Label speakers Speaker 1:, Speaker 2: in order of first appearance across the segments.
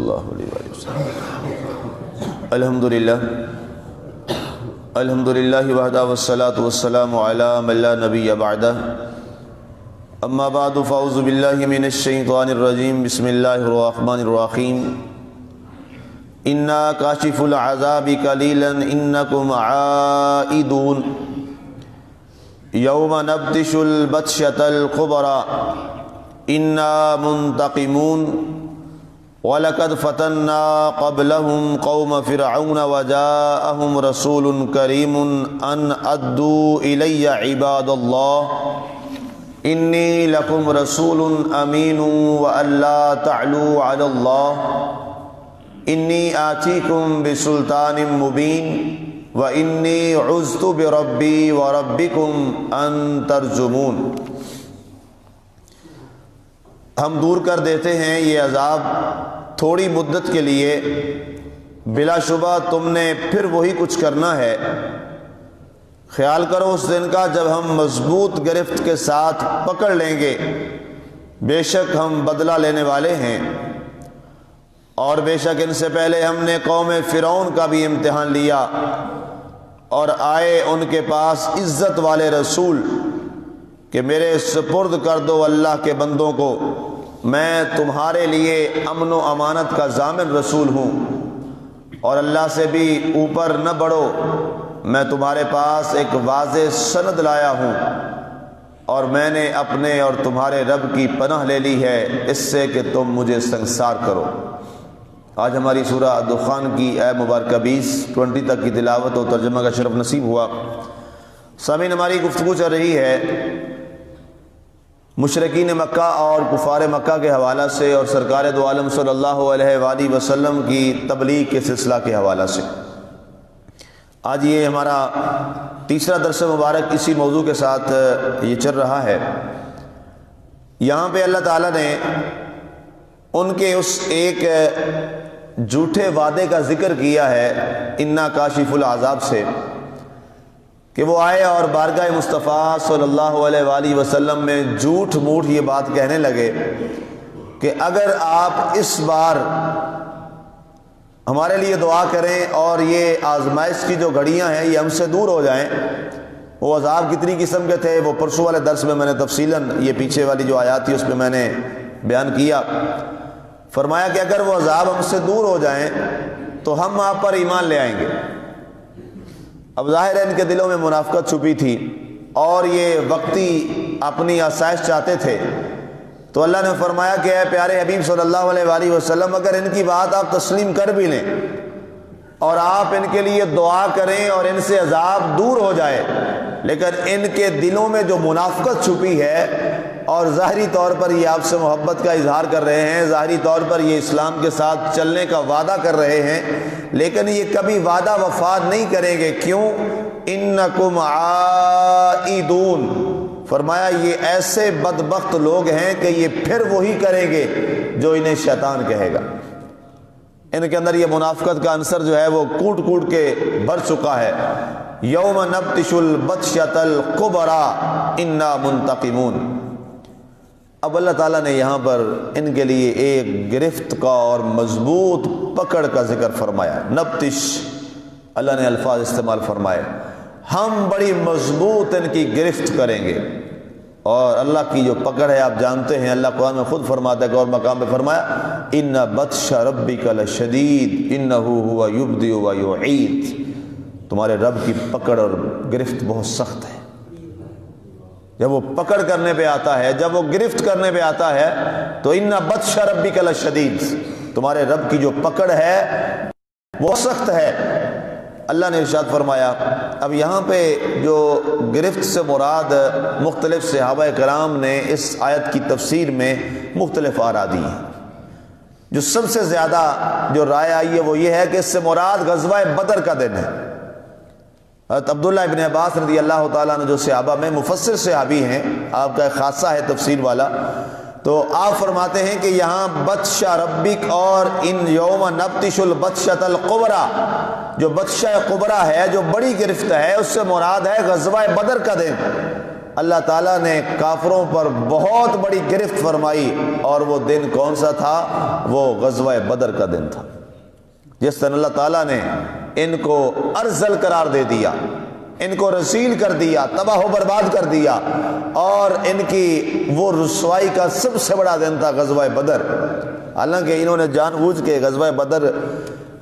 Speaker 1: اللہ علیہ وسلم۔ الحمدللہ وحدہ والصلاة والسلام علی من لا نبی بعدہ، اما بعد فاعوذ باللہ من الشیطان الرجیم، بسم اللہ الرحمن الرحیم۔ انا کاشف العذاب قلیلا انکم عائدون، یوم نبطش البطشۃ الکبریٰ انا منتقمون، وَلَقَدْ فَتَنَّا قَبْلَهُمْ قَوْمَ فِرْعَوْنَ وَجَاءَهُمْ رَسُولٌ كَرِيمٌ أَنْ أَدُّوا إِلَيَّ عِبَادَ اللَّهِ إِنِّي لَكُمْ رَسُولٌ أَمِينٌ وَأَلَّا تَعْلُوا عَلَى اللَّهِ إِنِّي آتِيكُمْ بِسُلْطَانٍ مُبِينٍ وَإِنِّي عُذْتُ بِرَبِّي وَرَبِّكُمْ أَن تَرْجُمُونَ۔ ہم دور کر دیتے ہیں یہ عذاب تھوڑی مدت کے لیے، بلا شبہ تم نے پھر وہی کچھ کرنا ہے۔ خیال کرو اس دن کا جب ہم مضبوط گرفت کے ساتھ پکڑ لیں گے، بے شک ہم بدلہ لینے والے ہیں، اور بے شک ان سے پہلے ہم نے قوم فرعون کا بھی امتحان لیا، اور آئے ان کے پاس عزت والے رسول کہ میرے سپرد کر دو اللہ کے بندوں کو، میں تمہارے لیے امن و امانت کا ضامن رسول ہوں، اور اللہ سے بھی اوپر نہ بڑھو، میں تمہارے پاس ایک واضح سند لایا ہوں، اور میں نے اپنے اور تمہارے رب کی پناہ لے لی ہے اس سے کہ تم مجھے سنگسار کرو۔ آج ہماری سورہ دخان کی اے مبارکہ 20 تک کی تلاوت و ترجمہ کا شرف نصیب ہوا۔ سامعین، ہماری گفتگو چل رہی ہے مشرکین مکہ اور کفار مکہ کے حوالہ سے، اور سرکار دو عالم صلی اللہ علیہ وآلہ وسلم کی تبلیغ کے سلسلہ کے حوالہ سے۔ آج یہ ہمارا تیسرا درس مبارک اسی موضوع کے ساتھ یہ چل رہا ہے۔ یہاں پہ اللہ تعالیٰ نے ان کے اس ایک جھوٹے وعدے کا ذکر کیا ہے انا کاشف العذاب سے، کہ وہ آئے اور بارگاہ مصطفیٰ صلی اللہ علیہ وآلہ وسلم میں جھوٹ موٹ یہ بات کہنے لگے کہ اگر آپ اس بار ہمارے لیے دعا کریں اور یہ آزمائش کی جو گھڑیاں ہیں یہ ہم سے دور ہو جائیں۔ وہ عذاب کتنی قسم کے تھے وہ پرسوں والے درس میں نے تفصیلاً یہ پیچھے والی جو آیات تھی اس پہ میں نے بیان کیا۔ فرمایا کہ اگر وہ عذاب ہم سے دور ہو جائیں تو ہم آپ پر ایمان لے آئیں گے۔ اب ظاہر ہے ان کے دلوں میں منافقت چھپی تھی اور یہ وقتی اپنی آسائش چاہتے تھے، تو اللہ نے فرمایا کہ اے پیارے حبیب صلی اللہ علیہ وآلہ وسلم، اگر ان کی بات آپ تسلیم کر بھی لیں اور آپ ان کے لیے دعا کریں اور ان سے عذاب دور ہو جائے، لیکن ان کے دلوں میں جو منافقت چھپی ہے اور ظاہری طور پر یہ آپ سے محبت کا اظہار کر رہے ہیں، ظاہری طور پر یہ اسلام کے ساتھ چلنے کا وعدہ کر رہے ہیں، لیکن یہ کبھی وعدہ وفاد نہیں کریں گے۔ کیوں؟ انکم عائدون، فرمایا یہ ایسے بدبخت لوگ ہیں کہ یہ پھر وہی کریں گے جو انہیں شیطان کہے گا۔ ان کے اندر یہ منافقت کا عنصر جو ہے وہ کوٹ کوٹ کے بھر چکا ہے۔ یوم نبطش البطشۃ الکبریٰ انا منتقمون۔ اب اللہ تعالیٰ نے یہاں پر ان کے لیے ایک گرفت کا اور مضبوط پکڑ کا ذکر فرمایا۔ نبطش، اللہ نے الفاظ استعمال فرمائے، ہم بڑی مضبوط ان کی گرفت کریں گے۔ اور اللہ کی جو پکڑ ہے آپ جانتے ہیں، اللہ قرآن میں خود فرماتا ہے کہ اور مقام پہ فرمایا ان بطش ربک لشدید انہ هو یبدئ ویعید، تمہارے رب کی پکڑ اور گرفت بہت سخت ہے۔ جب وہ پکڑ کرنے پہ آتا ہے، جب وہ گرفت کرنے پہ آتا ہے تو ان بطش ربک لشدید، تمہارے رب کی جو پکڑ ہے وہ سخت ہے۔ اللہ نے ارشاد فرمایا۔ اب یہاں پہ جو گرفت سے مراد، مختلف صحابہ کرام نے اس آیت کی تفسیر میں مختلف آراء دی ہیں۔ جو سب سے زیادہ جو رائے آئی ہے وہ یہ ہے کہ اس سے مراد غزوہ بدر کا دن ہے۔ حضرت عبداللہ ابن عباس رضی اللہ تعالیٰ عنہ جو صحابہ میں مفسر صحابی ہیں، آپ کا ایک خاصہ ہے تفسیر والا، تو آپ فرماتے ہیں کہ یہاں بطش ربک اور ان یوم نبطش البطشۃ الکبریٰ، جو بطشہ کبریٰ ہے، جو بڑی گرفت ہے، اس سے مراد ہے غزوہ بدر کا دن۔ اللہ تعالیٰ نے کافروں پر بہت بڑی گرفت فرمائی، اور وہ دن کون سا تھا؟ وہ غزوہ بدر کا دن تھا، جس دن اللہ تعالیٰ نے ان کو ارذل قرار دے دیا، ان کو رسیل کر دیا، تباہ و برباد کر دیا، اور ان کی وہ رسوائی کا سب سے بڑا دن تھا غزوہ بدر۔ حالانکہ انہوں نے جان بوجھ کے غزوہ بدر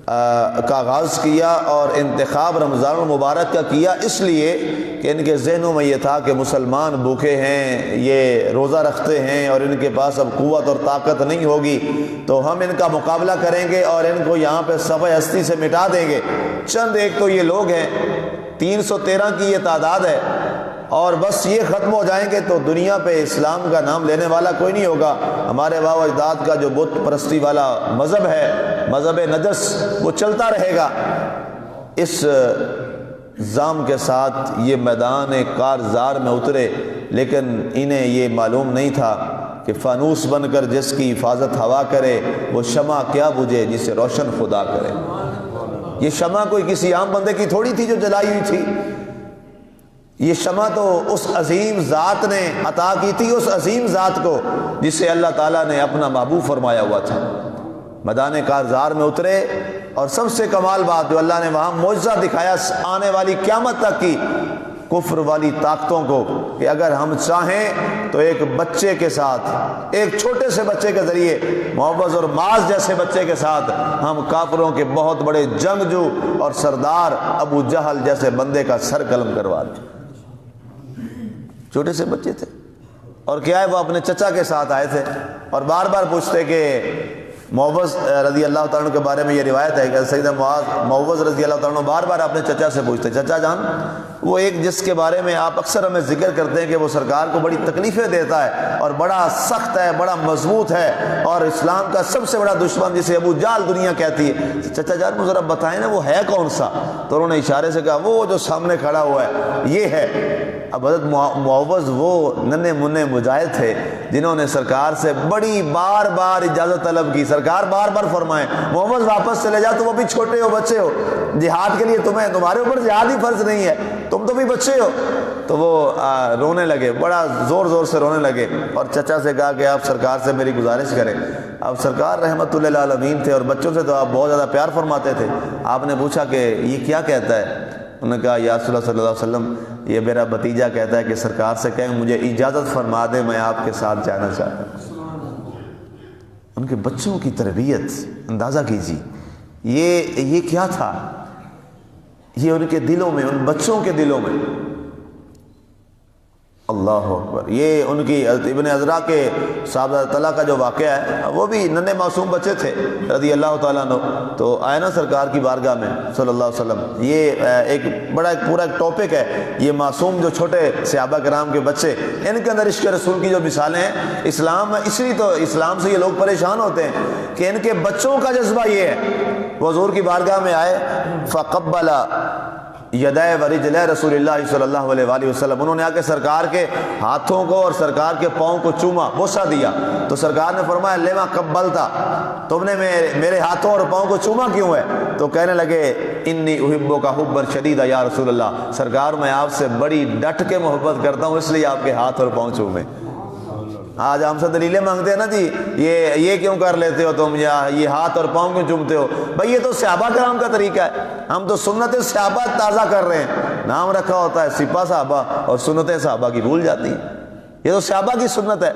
Speaker 1: کا آغاز کیا اور انتخاب رمضان المبارک کا کیا، اس لیے کہ ان کے ذہنوں میں یہ تھا کہ مسلمان بھوکے ہیں، یہ روزہ رکھتے ہیں، اور ان کے پاس اب قوت اور طاقت نہیں ہوگی، تو ہم ان کا مقابلہ کریں گے اور ان کو یہاں پہ صفحہ ہستی سے مٹا دیں گے۔ چند ایک تو یہ لوگ ہیں، 313 کی یہ تعداد ہے، اور بس یہ ختم ہو جائیں گے تو دنیا پہ اسلام کا نام لینے والا کوئی نہیں ہوگا۔ ہمارے باپ و اجداد کا جو بت پرستی والا مذہب ہے، مذہب نجس، وہ چلتا رہے گا۔ اس ذام کے ساتھ یہ میدان کارزار میں اترے، لیکن انہیں یہ معلوم نہیں تھا کہ فانوس بن کر جس کی حفاظت ہوا کرے، وہ شمع کیا بجھے جسے روشن خدا کرے۔ یہ شمع کوئی کسی عام بندے کی تھوڑی تھی جو جلائی ہوئی تھی، یہ شمع تو اس عظیم ذات نے عطا کی تھی، اس عظیم ذات کو جسے اللہ تعالیٰ نے اپنا محبوب فرمایا ہوا تھا۔ میدان کارزار میں اترے، اور سب سے کمال بات جو اللہ نے وہاں معجزہ دکھایا آنے والی قیامت تک کی کفر والی طاقتوں کو، کہ اگر ہم چاہیں تو ایک بچے کے ساتھ، ایک چھوٹے سے بچے کے ذریعے، معوذ اور معاذ جیسے بچے کے ساتھ، ہم کافروں کے بہت بڑے جنگجو اور سردار ابو جہل جیسے بندے کا سر قلم کروا دیں۔ چھوٹے سے بچے تھے، اور کیا ہے وہ اپنے چچا کے ساتھ آئے تھے، اور بار بار پوچھتے کہ معوذ رضی اللہ تعالیٰ عنہ کے بارے میں یہ روایت ہے کہ سیدنا معوذ رضی اللہ تعالیٰ عنہ بار بار اپنے چچا سے پوچھتے، چچا جان وہ ایک جس کے بارے میں آپ اکثر ہمیں ذکر کرتے ہیں کہ وہ سرکار کو بڑی تکلیفیں دیتا ہے اور بڑا سخت ہے، بڑا مضبوط ہے، اور اسلام کا سب سے بڑا دشمن جسے ابو جہل دنیا کہتی ہے، چچا جان مجھے ذرا بتائیں نا وہ ہے کون سا؟ تو انہوں نے اشارے سے کہا وہ جو سامنے کھڑا ہوا ہے یہ ہے۔ اب حضرت معوذ وہ ننھے منھے مجاہد تھے جنہوں نے سرکار سے بڑی بار بار اجازت طلب کی، سرکار بار بار فرمائیں معوذ واپس چلے جاؤ، تم ابھی چھوٹے ہو، بچے ہو، جہاد کے لیے تمہارے اوپر جہاد ہی فرض نہیں ہے، تم تو بھی بچے ہو۔ تو وہ رونے لگے، بڑا زور زور سے رونے لگے، اور چچا سے کہا کہ آپ سرکار سے میری گزارش کریں۔ اب سرکار رحمت اللہ عالمین تھے، اور بچوں سے تو آپ بہت زیادہ پیار فرماتے تھے۔ آپ نے پوچھا کہ یہ کیا کہتا ہے؟ انہوں نے کہا یا رسول اللہ صلی اللہ علیہ وسلم یہ میرا بھتیجا کہتا ہے کہ سرکار سے کہیں مجھے اجازت فرما دے، میں آپ کے ساتھ جانا چاہتا ہوں۔ ان کے بچوں کی تربیت اندازہ کیجیے، یہ کیا تھا، یہ ان کے دلوں میں، ان بچوں کے دلوں میں، اللہ اکبر۔ یہ ان کی ابن عذرا کے صاحب طلحہ کا جو واقعہ ہے، وہ بھی ننھے معصوم بچے تھے رضی اللہ تعالیٰ عنہ، تو آئے نا سرکار کی بارگاہ میں صلی اللہ علیہ وسلم۔ یہ ایک پورا ایک ٹاپک ہے، یہ معصوم جو چھوٹے صحابہ کرام کے بچے، ان کے اندر عشق رسول کی جو مثالیں ہیں اسلام میں، اس لیے تو اسلام سے یہ لوگ پریشان ہوتے ہیں کہ ان کے بچوں کا جذبہ یہ ہے۔ وہ حضور کی بارگاہ میں آئے، فقبل یدائے ورجلے رسول اللہ صلی اللہ علیہ وآلہ وسلم، انہوں نے آ کے سرکار کے ہاتھوں کو اور سرکار کے پاؤں کو چوما، بوسہ دیا، تو سرکار نے فرمایا لما قبلتا، تم نے میرے ہاتھوں اور پاؤں کو چوما کیوں ہے؟ تو کہنے لگے انی احبک حبا شدیدا یا رسول اللہ، سرکار میں آپ سے بڑی ڈٹ کے محبت کرتا ہوں، اس لیے آپ کے ہاتھ اور پاؤں چومے۔ آج ہم سے دلیلیں مانگتے ہیں نا جی، یہ کیوں کر لیتے ہو تم، یا یہ ہاتھ اور پاؤں کیوں چومتے ہو؟ بھائی یہ تو صحابہ کرام کا طریقہ ہے، ہم تو سنت صحابہ تازہ کر رہے ہیں، نام رکھا ہوتا ہے سپاہ صحابہ اور سنت صحابہ کی بھول جاتی ہیں، یہ تو صحابہ کی سنت ہے۔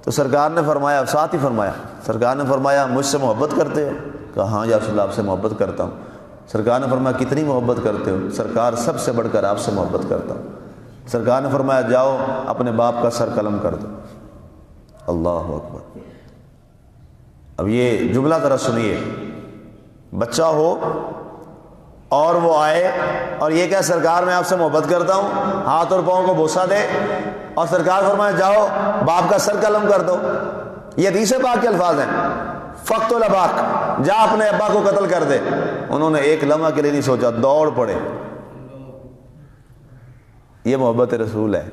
Speaker 1: تو سرکار نے فرمایا، ساتھ ہی فرمایا، سرکار نے فرمایا مجھ سے محبت کرتے ہو؟ کہا ہاں یا رسول اللہ آپ سے محبت کرتا ہوں۔ سرکار نے فرمایا کتنی محبت کرتے ہو؟ سرکار سب سے بڑھ کر آپ سے محبت کرتا ہوں۔ سرکار نے فرمایا جاؤ اپنے باپ کا سر قلم کر دو۔ اللہ اکبر۔ اب یہ جملہ ذرا سنیے، بچہ ہو اور وہ آئے اور یہ کہ سرکار میں آپ سے محبت کرتا ہوں، ہاتھ اور پاؤں کو بوسہ دے، اور سرکار فرمایا جاؤ باپ کا سر قلم کر دو۔ یہ حدیث پاک کے الفاظ ہیں، فقتل اباک، جا اپنے ابا کو قتل کر دے۔ انہوں نے ایک لمحہ کے لیے نہیں سوچا، دوڑ پڑے۔ یہ محبت رسول ہے۔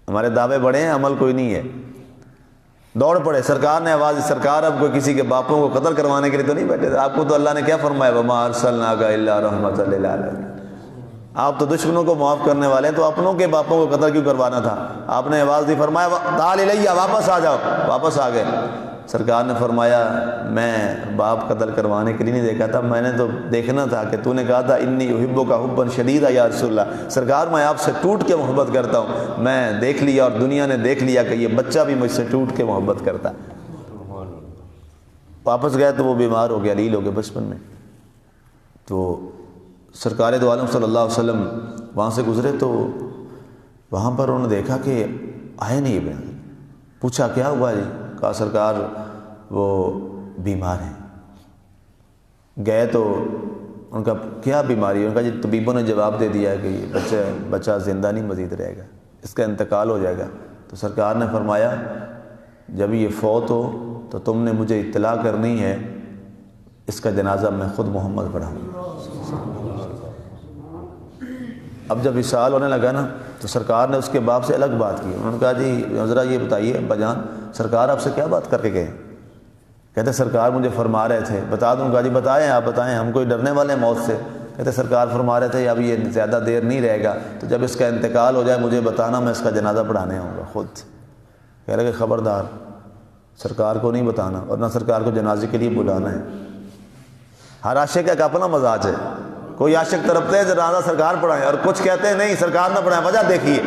Speaker 1: ہمارے دعوے بڑے ہیں، عمل کوئی نہیں ہے۔ دوڑ پڑے، سرکار نے آواز، سرکار اب کوئی کسی کے باپوں کو قتل کروانے کے لیے تو نہیں بیٹھے تھے، آپ کو تو اللہ نے کیا فرمایا وما ارسلناک الا رحمۃ للعالمین، آپ تو دشمنوں کو معاف کرنے والے ہیں، تو اپنوں کے باپوں کو قتل کیوں کروانا تھا؟ آپ نے آواز دی، فرمایا تعال الیہ، واپس آ جاؤ، واپس آ گئے۔ سرکار نے فرمایا میں باپ قتل کروانے کے لیے نہیں دیکھا تھا، میں نے تو دیکھنا تھا کہ تو نے کہا تھا انی احبک حبا شدیدا یا رسول اللہ، سرکار میں آپ سے ٹوٹ کے محبت کرتا ہوں۔ میں دیکھ لیا اور دنیا نے دیکھ لیا کہ یہ بچہ بھی مجھ سے ٹوٹ کے محبت کرتا۔ واپس گئے تو وہ بیمار ہو گیا، لیل ہو گیا بچپن میں۔ تو سرکار دو عالم صلی اللہ علیہ وسلم وہاں سے گزرے تو وہاں پر انہوں نے دیکھا کہ آئے نہیں ابن۔ پوچھا کیا ہوا جی؟ کہا سرکار وہ بیمار ہیں۔ گئے تو ان کا کیا بیماری ہے؟ ان کا جی طبیبوں نے جواب دے دیا ہے کہ یہ بچہ زندہ نہیں مزید رہے گا، اس کا انتقال ہو جائے گا۔ تو سرکار نے فرمایا جب یہ فوت ہو تو تم نے مجھے اطلاع کرنی ہے، اس کا جنازہ میں خود محمد پڑھاؤں گا۔ اب جب وصال ہونے لگا نا تو سرکار نے اس کے باپ سے الگ بات کی۔ انہوں نے کہا جی ذرا یہ بتائیے ابا جان، سرکار آپ سے کیا بات کر کے گئے؟ کہتے سرکار مجھے فرما رہے تھے، بتا دوں گا جی؟ بتائیں آپ بتائیں، ہم کوئی ڈرنے والے ہیں موت سے؟ کہتے سرکار فرما رہے تھے اب یہ زیادہ دیر نہیں رہے گا، تو جب اس کا انتقال ہو جائے مجھے بتانا، میں اس کا جنازہ پڑھانے آؤں گا خود۔ کہہ رہے کہ خبردار سرکار کو نہیں بتانا اور نہ سرکار کو جنازے کے لیے بلانا ہے۔ ہر عاشق کا ایک اپنا مزاج ہے، کوئی عاشق تڑپتے ہیں جنازہ سرکار پڑھائیں، اور کچھ کہتے ہیں نہیں سرکار نہ پڑھائیں، وجہ دیکھیے۔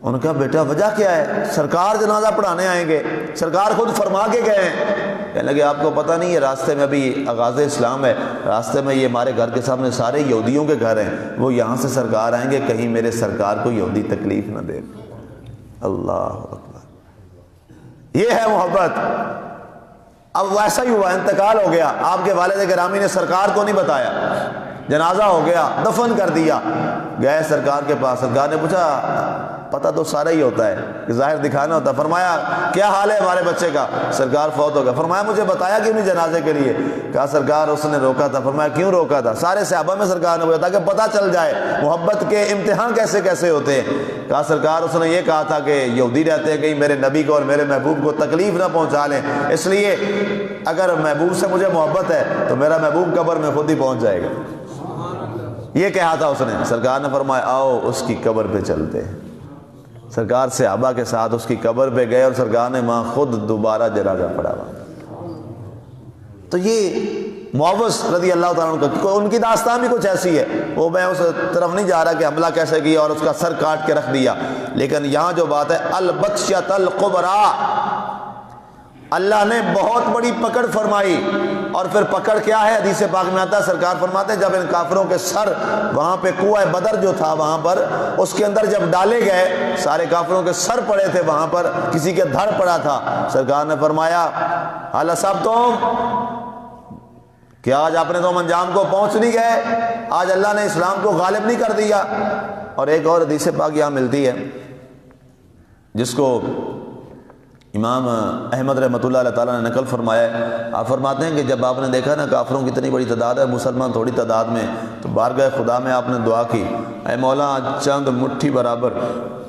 Speaker 1: ان کا بیٹا وجہ کیا ہے؟ سرکار جنازہ پڑھانے آئیں گے، سرکار خود فرما کے گئے ہیں۔ کہنے لگے آپ کو پتہ نہیں ہے راستے میں ابھی آغاز اسلام ہے، راستے میں یہ ہمارے گھر کے سامنے سارے یہودیوں کے گھر ہیں، وہ یہاں سے سرکار آئیں گے، کہیں میرے سرکار کو یہودی تکلیف نہ دے۔ اللہ اکبر، یہ ہے محبت۔ اب ویسا ہی ہوا، انتقال ہو گیا، آپ کے والد گرامی نے سرکار کو نہیں بتایا، جنازہ ہو گیا، دفن کر دیا۔ گئے سرکار کے پاس، سرکار نے پوچھا پتہ تو سارا ہی ہوتا ہے کہ ظاہر دکھانا ہوتا ہے، فرمایا کیا حال ہے ہمارے بچے کا؟ سرکار فوت ہو گیا۔ فرمایا مجھے بتایا کیوں نہیں جنازے کے لیے؟ کہا سرکار اس نے روکا تھا۔ فرمایا کیوں روکا تھا؟ سارے صحابہ میں سرکار نے بولا تاکہ پتہ چل جائے محبت کے امتحان کیسے کیسے ہوتے ہیں۔ کہا سرکار اس نے یہ کہا تھا کہ یہودی رہتے ہیں کہیں میرے نبی کو اور میرے محبوب کو تکلیف نہ پہنچا لیں، اس لیے اگر محبوب سے مجھے محبت ہے تو میرا محبوب قبر میں خود ہی پہنچ جائے گا۔ یہ کہا تھا اس نے۔ سرکار نے فرمایا آؤ اس کی قبر پہ چلتے ہیں۔ سرکار صحابہ کے ساتھ اس کی قبر پہ گئے اور سرکار نے وہاں خود دوبارہ جنازہ پڑھا۔ تو یہ معوذ رضی اللہ تعالیٰ عنہ کا ان کی داستان بھی کچھ ایسی ہے، وہ میں اس طرف نہیں جا رہا کہ حملہ کیسے کیا اور اس کا سر کاٹ کے رکھ دیا، لیکن یہاں جو بات ہے البطشۃ الکبریٰ، اللہ نے بہت بڑی پکڑ فرمائی۔ اور پھر پکڑ کیا ہے؟ حدیث پاک میں آتا ہے سرکار فرماتے ہیں جب ان کافروں کے سر وہاں پہ کنویں بدر جو تھا وہاں پر اس کے اندر جب ڈالے گئے، سارے کافروں کے سر پڑے تھے وہاں پر، کسی کے دھڑ پڑا تھا، سرکار نے فرمایا حال صاحب تم کیا آج اپنے تم انجام کو پہنچ نہیں گئے؟ آج اللہ نے اسلام کو غالب نہیں کر دیا؟ اور ایک اور حدیث پاک یہاں ملتی ہے جس کو امام احمد رحمۃ اللہ تعالیٰ نے نقل فرمایا ہے۔ آپ فرماتے ہیں کہ جب آپ نے دیکھا نا کافروں کی اتنی بڑی تعداد ہے، مسلمان تھوڑی تعداد میں، تو بارگاہ خدا میں آپ نے دعا کی، اے مولا چند مٹھی برابر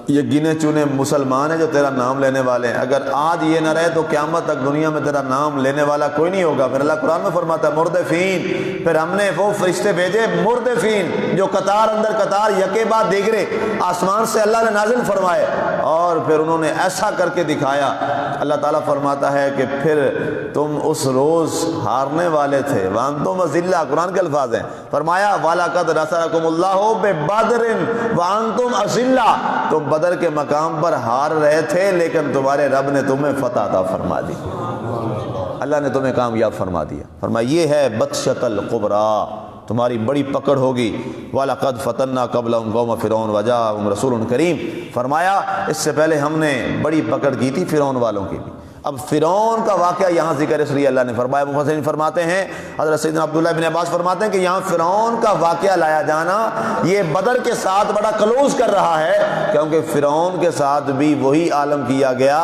Speaker 1: یہ گنے چنے مسلمان ہیں جو تیرا نام لینے والے ہیں، اگر آج یہ نہ رہے تو قیامت تک دنیا میں تیرا نام لینے والا کوئی نہیں ہوگا۔ پھر اللہ قرآن میں فرماتا ہے مردفین، پھر ہم نے وہ فرشتے بھیجے مردفین جو قطار اندر قطار یکے بعد دیگرے آسمان سے اللہ نے نازل فرمائے، اور پھر انہوں نے ایسا کر کے دکھایا۔ اللہ تعالیٰ فرماتا ہے کہ پھر تم اس روز ہارنے والے تھے، وانتم اذلہ، قرآن کے الفاظ ہیں، فرمایا وَلَقَدْ نَصَرَكُمُ اللَّهُ بِبَدْرٍ وَأَنْتُمْ أَذِلَّةٌ، تم بدر کے مقام پر ہار رہے تھے لیکن تمہارے رب نے تمہیں فتح عطا فرما دی، اللہ نے تمہیں کامیاب فرما دیا۔ فرمایا یہ ہے بطشۃ الکبریٰ، تمہاری بڑی پکڑ ہوگی۔ وَلَقَدْ فَتَنَّا قَبْلَهُمْ قَوْمَ فِرْعَوْنَ وَجَاءَهُمْ رَسُولٌ كَرِيمٌ، فرمایا اس سے پہلے ہم نے بڑی پکڑ کی تھی فرعون والوں کی بھی۔ اب فرعون کا واقعہ یہاں ذکر اس لیے اللہ نے فرمایا، مفسرین فرماتے ہیں، حضرت سیدنا عبداللہ بن عباس فرماتے ہیں کہ یہاں فرعون کا واقعہ لایا جانا یہ بدر کے ساتھ بڑا کلوز کر رہا ہے، کیونکہ فرعون کے ساتھ بھی وہی عالم کیا گیا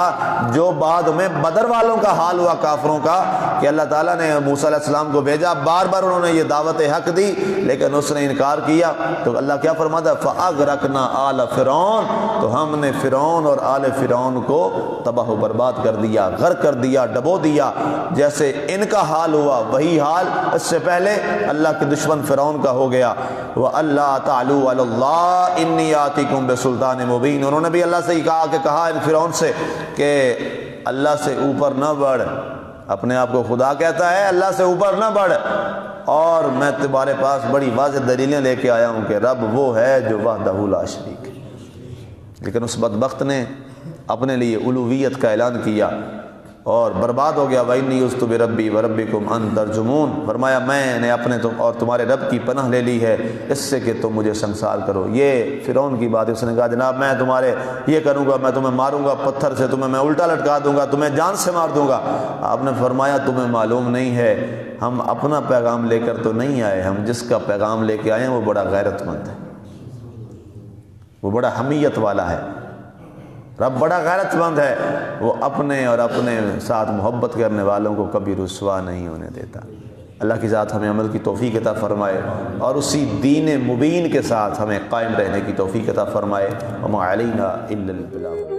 Speaker 1: جو بعد میں بدر والوں کا حال ہوا کافروں کا، کہ اللہ تعالیٰ نے موسیٰ علیہ السلام کو بھیجا، بار بار انہوں نے یہ دعوت حق دی لیکن اس نے انکار کیا، تو اللہ کیا فرماتا ہے فَأَغْرَقْنَا آلَ فِرْعَوْنَ، تو ہم نے فرعون اور آل فرعون کو تباہ و برباد کر دیا۔ غرق کر دیا، ڈبو دیا۔ جیسے ان کا حال ہوا وہی حال اس سے پہلے اللہ کے دشمن فرعون کا ہو گیا۔ وَأَلَّا تَعْلُوا عَلَى اللَّهِ إِنِّي آتِيكُم بِسُلْطَانٍ مُبِينٍ، انہوں نے بھی اللہ سے یہ کہا ان فرعون سے کہ اللہ سے اوپر نہ بڑھ، اپنے آپ کو خدا کہتا ہے، اللہ سے اوپر نہ بڑھ، اور میں تمہارے پاس بڑی واضح دلیلیں لے کے آیا ہوں کہ رب وہ ہے جو وحدہ لا شریک ہے۔ لیکن اس بدبخت نے اپنے لیے الوہیت کا اعلان کیا اور برباد ہو گیا۔ وَإِنِّي عُذْتُ بِرَبِّي وَرَبِّكُمْ أَن تَرْجُمُونِ، فرمایا میں نے اپنے اور تمہارے رب کی پناہ لے لی ہے اس سے کہ تم مجھے سنسار کرو۔ یہ فرعون کی بات ہے، اس نے کہا جناب میں تمہارے یہ کروں گا، میں تمہیں ماروں گا پتھر سے، تمہیں میں الٹا لٹکا دوں گا، تمہیں جان سے مار دوں گا۔ آپ نے فرمایا تمہیں معلوم نہیں ہے، ہم اپنا پیغام لے کر تو نہیں آئے، ہم جس کا پیغام لے کے آئے ہیں وہ بڑا غیرت مند ہے، وہ بڑا حمیت والا ہے۔ رب بڑا غیرت مند ہے، وہ اپنے اور اپنے ساتھ محبت کرنے والوں کو کبھی رسوا نہیں ہونے دیتا۔ اللہ کی ذات ہمیں عمل کی توفیق عطا فرمائے اور اسی دین مبین کے ساتھ ہمیں قائم رہنے کی توفیق عطا فرمائے۔ وما علینا الا البلاغ۔